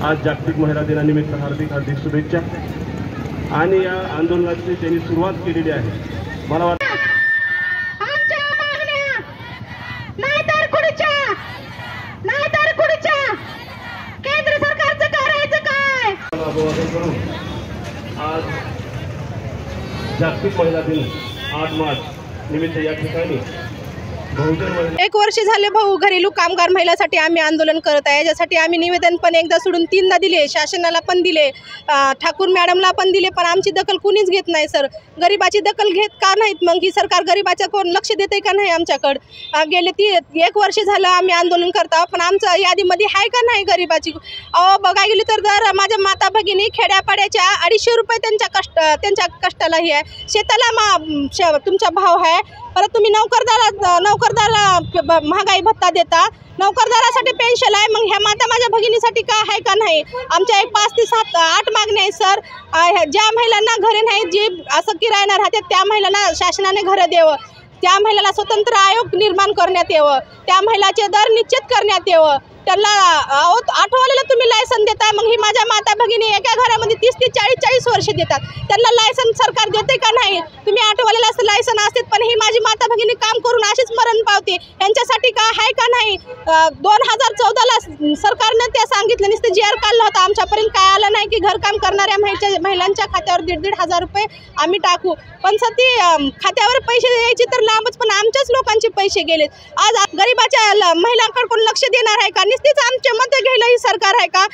आज जागतिक महिला दिनानिमित्त हार्दिक हार्दिक शुभेच्छा। आणि या आंदोलनाची त्यांनी सुरुवात केलेली आहे। मला वाटतं केंद्र सरकारचं करायचं काय? आज जागतिक महिला दिन 8 मार्च निमित्त या ठिकाणी एक वर्ष झाले भाऊ घरेलू कामगार महिलांसाठी आम्ही आंदोलन करत आहे। याच्यासाठी आम्ही निवेदन पण एकदा सोडून 3दा दिले, शासनाला पण दिले, ठाकूर मॅडमला पण दिले, पण आमची दखल कुणीच घेत नाही सर। गरिबाची दखल घेत का नाहीत? मग ही सरकार गरिबाच्या कोण लक्ष देते का नाही आमच्याकडे? गेले 1 वर्ष झालं आम्ही आंदोलन करतो, पण आमच्या यादीमध्ये आहे का नाही गरिबाची? बघा गेली तर माझ्या माता भगिनी खेड्यापाड्याच्या 250 रुपये त्यांच्या कष्टाला ही आहे। शेताला तुमचा भाव आहे, परत तुम्ही नोकरदाराला महागाई भत्ता देता, नोकरदारासाठी पेन्शन आहे, मग ह्या माता माझ्या भगिनीसाठी का आहे का नाही? आमच्या 5 ते 7 8 मागण्या आहेत सर। ज्या महिलांना घरे नाहीत, जी असं किरायानं राहतात, त्या महिलांना शासनाने घरं द्यावं, त्या महिलाला स्वतंत्र आयोग निर्माण करण्यात यावं, त्या महिलाचे दर निश्चित करण्यात यावं। त्यांना ऑटोवाल्याला तुम्ही लायसन देता, मग ही माझ्या माता भगिनी एका घरामध्ये 30 ते 40 वर्ष देतात, त्यांना लायसन सरकार देते का नाही? तुम्ही ऑटोवाल्याला असं लायसन असते, पण ही माझी माता भगिनी काम करून अशीच मरण पावते, यांच्यासाठी का आहे का नाही? 2014ला सरकारने ते सांगितलं, नुसतं GR काढला होता, आमच्यापर्यंत काय आलं नाही की घरकाम करणाऱ्या महिलांच्या खात्यावर 1,500 रुपये आम्ही टाकू, पण सती खात्यावर पैसे द्यायचे तर लांबच, पण आमच्याच लोकांचे पैसे गेलेत। आज गरिबाच्या महिलांकडे कोण लक्ष देणार आहे का? नुसतीच आमचे मतं घ्यायला ही सरकार आहे का?